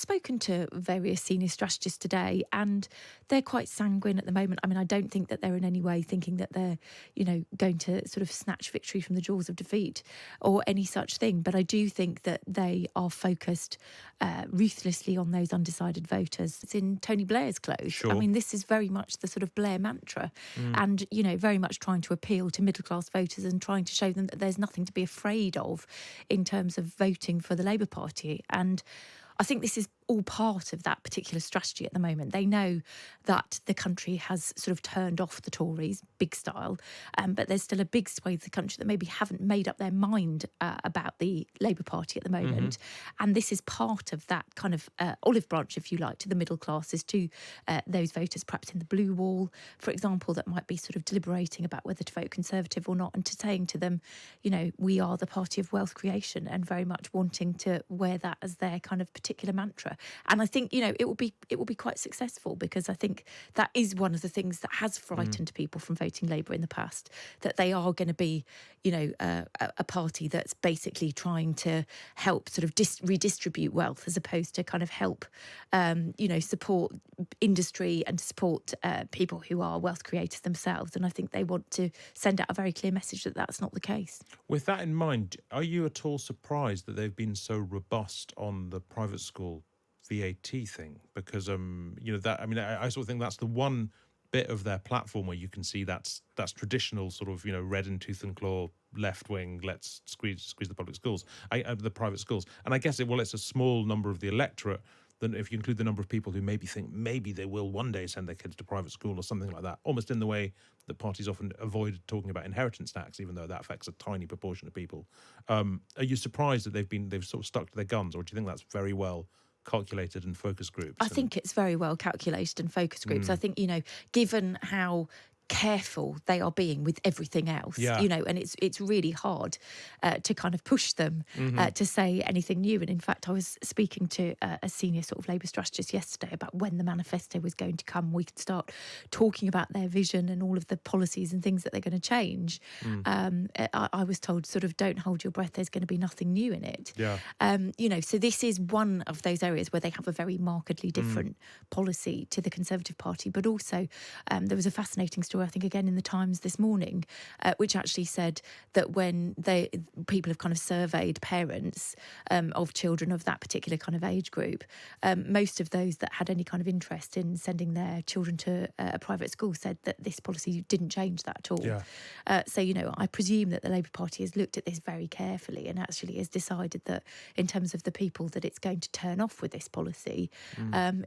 spoken to various senior strategists today, and they're quite sanguine at the moment. I mean, I don't think that they're in any way thinking that they're, going to sort of snatch victory from the jaws of defeat or any such thing. But I do think that they are focused ruthlessly on those undecided voters. It's in Tony Blair's clothes. Sure. I mean, this is very much the sort of Blair mantra, and, very much trying to appeal to middle-class voters and trying to show them that there's nothing to be afraid of in terms of voting for the Labour Party. And I think this is all part of that particular strategy at the moment. They know that the country has sort of turned off the Tories, big style, but there's still a big swathe of the country that maybe haven't made up their mind about the Labour Party at the moment. And this is part of that kind of olive branch, if you like, to the middle classes, to those voters perhaps in the blue wall, for example, that might be sort of deliberating about whether to vote Conservative or not, and to saying to them, we are the party of wealth creation, and very much wanting to wear that as their kind of particular mantra. And I think, it will be quite successful, because I think that is one of the things that has frightened people from voting Labour in the past, that they are going to be, a party that's basically trying to help sort of redistribute wealth, as opposed to kind of help, support industry and support people who are wealth creators themselves. And I think they want to send out a very clear message that that's not the case. With that in mind, are you at all surprised that they've been so robust on the private school VAT thing? Because I sort of think that's the one bit of their platform where you can see that's traditional sort of red in tooth and claw, left wing, let's squeeze the public schools, the private schools. And I guess it's a small number of the electorate. Then if you include the number of people who think maybe they will one day send their kids to private school or something like that, almost in the way that parties often avoid talking about inheritance tax, even though that affects a tiny proportion of people. Are you surprised that they've sort of stuck to their guns, or do you think that's very well calculated and focus groups? I think it's very well calculated and focus groups. I think, given how careful they are being with everything else, and it's really hard to kind of push them to say anything new. And in fact, I was speaking to a senior sort of Labour strategist yesterday about when the manifesto was going to come. We could start talking about their vision and all of the policies and things that they're going to change. I was told, sort of, don't hold your breath, there's going to be nothing new in it. So this is one of those areas where they have a very markedly different policy to the Conservative Party. But also there was a fascinating story, I think, again in the Times this morning, which actually said that when people have kind of surveyed parents of children of that particular kind of age group, most of those that had any kind of interest in sending their children to a private school said that this policy didn't change that at all. So, I presume that the Labour Party has looked at this very carefully and actually has decided that in terms of the people that it's going to turn off with this policy,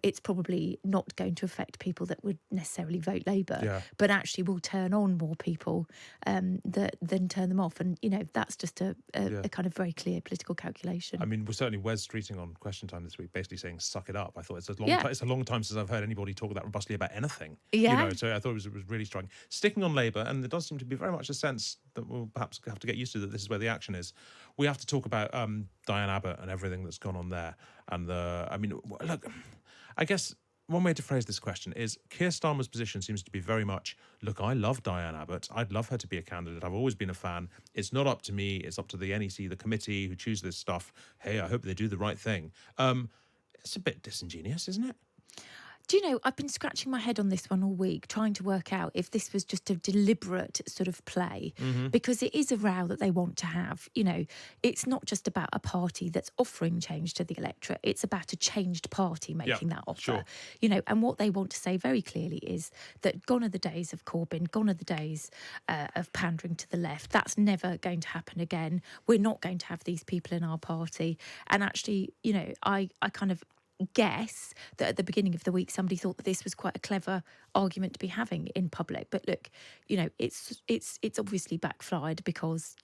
it's probably not going to affect people that would necessarily vote Labour, but actually will turn on more people than turn them off. And, that's just a kind of very clear political calculation. I mean, we're certainly Wes tweeting on Question Time this week, basically saying, suck it up. I thought it's a long time since I've heard anybody talk that robustly about anything. So I thought it was really striking. Sticking on Labour, and there does seem to be very much a sense that we'll perhaps have to get used to, that this is where the action is. We have to talk about Diane Abbott and everything that's gone on there. And look, I guess one way to phrase this question is, Keir Starmer's position seems to be very much, look, I love Diane Abbott. I'd love her to be a candidate. I've always been a fan. It's not up to me. It's up to the NEC, the committee who choose this stuff. Hey, I hope they do the right thing. It's a bit disingenuous, isn't it? Do you know, I've been scratching my head on this one all week, trying to work out if this was just a deliberate sort of play, because it is a row that they want to have. It's not just about a party that's offering change to the electorate. It's about a changed party making that offer. Sure. And what they want to say very clearly is that gone are the days of Corbyn, gone are the days of pandering to the left. That's never going to happen again. We're not going to have these people in our party. And actually, I kind of guess that at the beginning of the week somebody thought that this was quite a clever argument to be having in public. But look, it's obviously backfired, because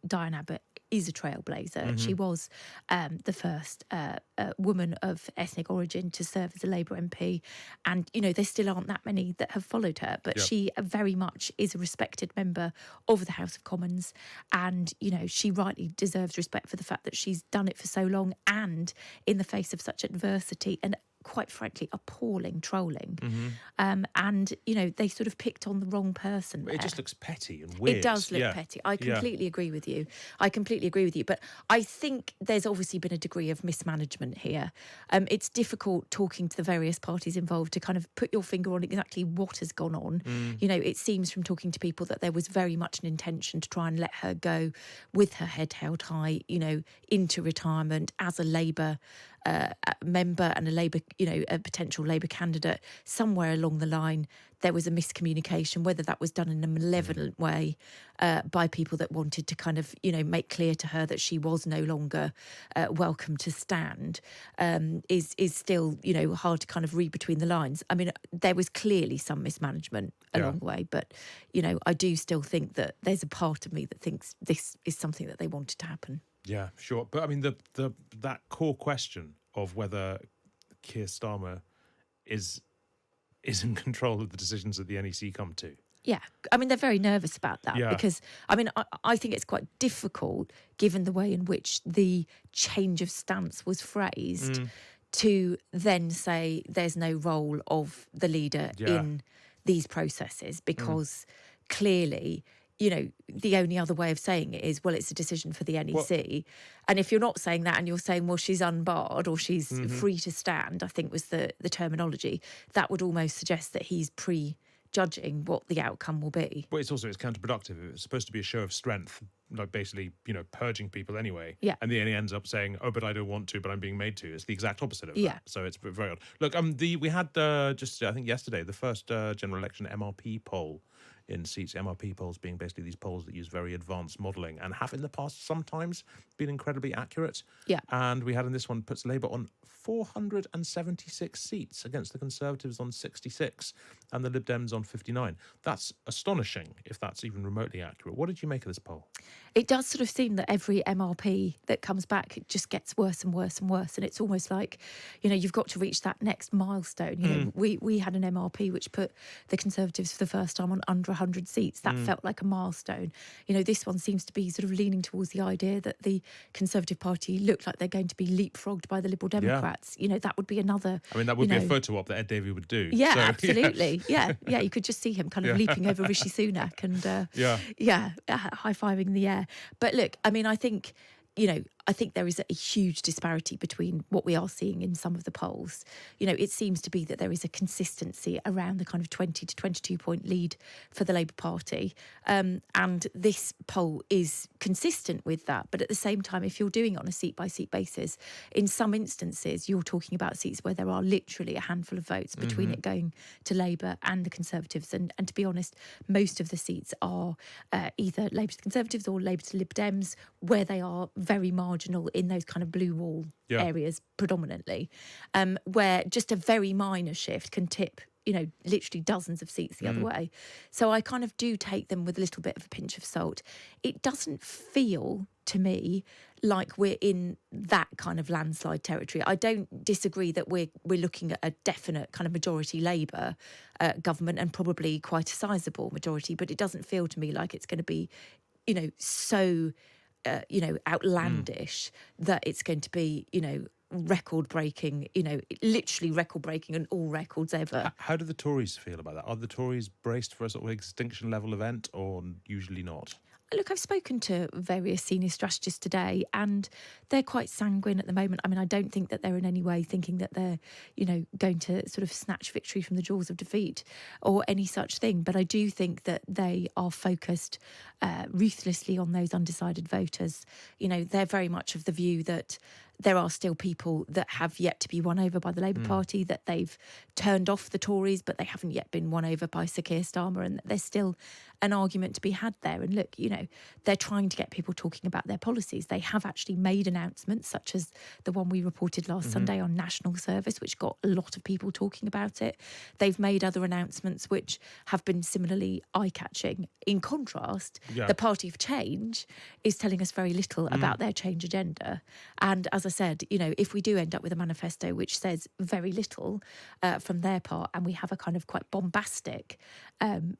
Diane Abbott is a trailblazer. She was the first woman of ethnic origin to serve as a Labour MP, and there still aren't that many that have followed her, but she very much is a respected member of the House of Commons, and she rightly deserves respect for the fact that she's done it for so long, and in the face of such adversity and quite frankly, appalling trolling. And, they sort of picked on the wrong person there. It just looks petty and weird. It does look petty. I completely agree with you. But I think there's obviously been a degree of mismanagement here. It's difficult talking to the various parties involved to kind of put your finger on exactly what has gone on. It seems from talking to people that there was very much an intention to try and let her go with her head held high, into retirement as a Labour member and a potential Labour candidate. Somewhere along the line, there was a miscommunication, whether that was done in a malevolent way by people that wanted to kind of, make clear to her that she was no longer welcome to stand, is still, hard to kind of read between the lines. I mean, there was clearly some mismanagement along the way, but, I do still think that there's a part of me that thinks this is something that they wanted to happen. Yeah, sure. But I mean, that core question of whether Keir Starmer is in control of the decisions that the NEC come to. Yeah, I mean, they're very nervous about that because, I mean, I think it's quite difficult, given the way in which the change of stance was phrased, to then say there's no role of the leader in these processes, because clearly, the only other way of saying it is, well, it's a decision for the NEC. And if you're not saying that and you're saying, well, she's unbarred or she's free to stand, I think was the terminology, that would almost suggest that he's prejudging what the outcome will be. But it's counterproductive. It's supposed to be a show of strength, like basically, purging people anyway. Yeah. And then he ends up saying, oh, but I don't want to, but I'm being made to. It's the exact opposite of that. So it's very odd. Look, we had I think yesterday, the first general election MRP poll in seats. MRP polls being basically these polls that use very advanced modelling and have in the past sometimes been incredibly accurate. Yeah. And we had in this one puts Labour on 476 seats against the Conservatives on 66 and the Lib Dems on 59. That's astonishing if that's even remotely accurate. What did you make of this poll? It does sort of seem that every MRP that comes back, it just gets worse and worse and worse. And it's almost like, you've got to reach that next milestone. We had an MRP which put the Conservatives for the first time on under 100 seats. That felt like a milestone. This one seems to be sort of leaning towards the idea that the Conservative Party look like they're going to be leapfrogged by the Liberal Democrats. That would be anher... I mean, that would be a photo op that Ed Davey would do. Yeah, so, absolutely. Yeah, you could just see him kind of leaping over Rishi Sunak and, high-fiving in the air. But look, I mean, I think there is a huge disparity between what we are seeing in some of the polls. It seems to be that there is a consistency around the kind of 20 to 22 point lead for the Labour Party. And this poll is consistent with that. But at the same time, if you're doing it on a seat by seat basis, in some instances, you're talking about seats where there are literally a handful of votes between it going to Labour and the Conservatives. And to be honest, most of the seats are either Labour to the Conservatives or Labour to Lib Dems, where they are very marginal in those kind of blue wall areas predominantly, where just a very minor shift can tip, literally dozens of seats the other way. So I kind of do take them with a little bit of a pinch of salt. It doesn't feel to me like we're in that kind of landslide territory. I don't disagree that we're looking at a definite kind of majority Labour government and probably quite a sizable majority, but it doesn't feel to me like it's going to be, so... outlandish that it's going to be, record-breaking, literally record-breaking and all records ever. How do the Tories feel about that? Are the Tories braced for a sort of extinction-level event or usually not? Look, I've spoken to various senior strategists today and they're quite sanguine at the moment. I mean, I don't think that they're in any way thinking that they're, going to sort of snatch victory from the jaws of defeat or any such thing. But I do think that they are focused ruthlessly on those undecided voters. They're very much of the view that there are still people that have yet to be won over by the Labour Party, that they've turned off the Tories, but they haven't yet been won over by Sir Keir Starmer, and there's still an argument to be had there. And look, they're trying to get people talking about their policies. They have actually made announcements, such as the one we reported last Sunday on national service, which got a lot of people talking about it. They've made other announcements which have been similarly eye-catching. In contrast, the Party for Change is telling us very little about their change agenda. And as I said, if we do end up with a manifesto which says very little from their part, and we have a kind of quite bombastic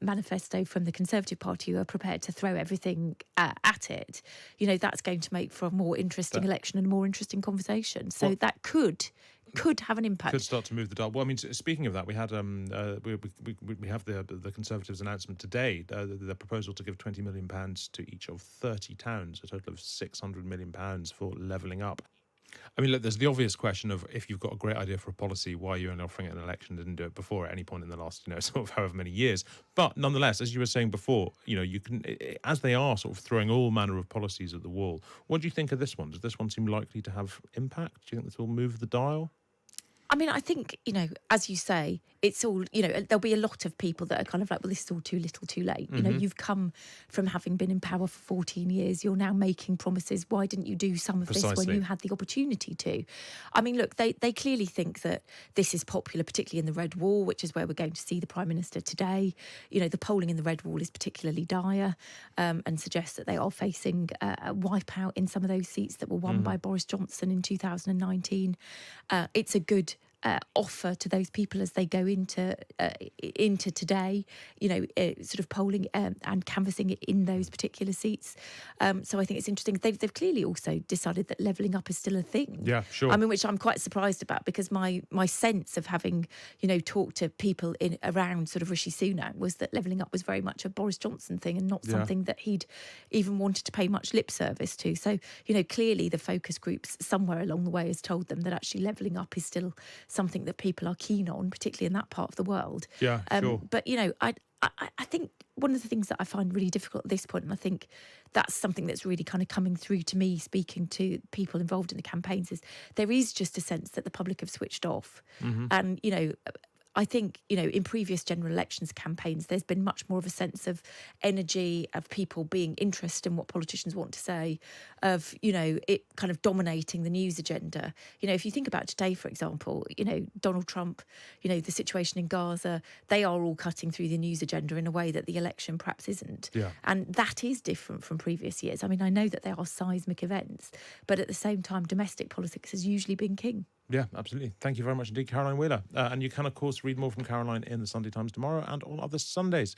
manifesto from the Conservative Party who are prepared to throw everything at it, that's going to make for a more interesting election and a more interesting conversation. So that could could have an impact. Could start to move the dial. Well, I mean, speaking of that, we had we have the Conservatives' announcement today, the proposal to give £20 million to each of 30 towns, a total of £600 million for levelling up. I mean, look, there's the obvious question of, if you've got a great idea for a policy, why are you only offering it in an election? Didn't do it before at any point in the last, sort of however many years. But nonetheless, as you were saying before, you can, as they are sort of throwing all manner of policies at the wall, what do you think of this one? Does this one seem likely to have impact? Do you think this will move the dial? I mean, I think, as you say, it's all, there'll be a lot of people that are kind of like, well, this is all too little, too late. You've come from having been in power for 14 years. You're now making promises. Why didn't you do some of this when you had the opportunity to? I mean, look, they clearly think that this is popular, particularly in the Red Wall, which is where we're going to see the Prime Minister today. The polling in the Red Wall is particularly dire, and suggests that they are facing a wipeout in some of those seats that were won by Boris Johnson in 2019. It's a good offer to those people as they go into today, sort of polling and canvassing in those particular seats. So I think it's interesting. They've clearly also decided that levelling up is still a thing. Yeah, sure. I mean, which I'm quite surprised about, because my sense of having, talked to people around sort of Rishi Sunak was that levelling up was very much a Boris Johnson thing and not something that he'd even wanted to pay much lip service to. So, clearly the focus groups somewhere along the way has told them that actually levelling up is still something that people are keen on, particularly in that part of the world. Yeah, sure. But, I think one of the things that I find really difficult at this point, and I think that's something that's really kind of coming through to me speaking to people involved in the campaigns, is there is just a sense that the public have switched off. And, I think, in previous general elections campaigns, there's been much more of a sense of energy, of people being interested in what politicians want to say, of, it kind of dominating the news agenda. If you think about today, for example, Donald Trump, the situation in Gaza, they are all cutting through the news agenda in a way that the election perhaps isn't. Yeah. And that is different from previous years. I mean, I know that there are seismic events, but at the same time, domestic politics has usually been king. Yeah, absolutely. Thank you very much indeed, Caroline Wheeler. And you can, of course, read more from Caroline in the Sunday Times tomorrow and on other Sundays.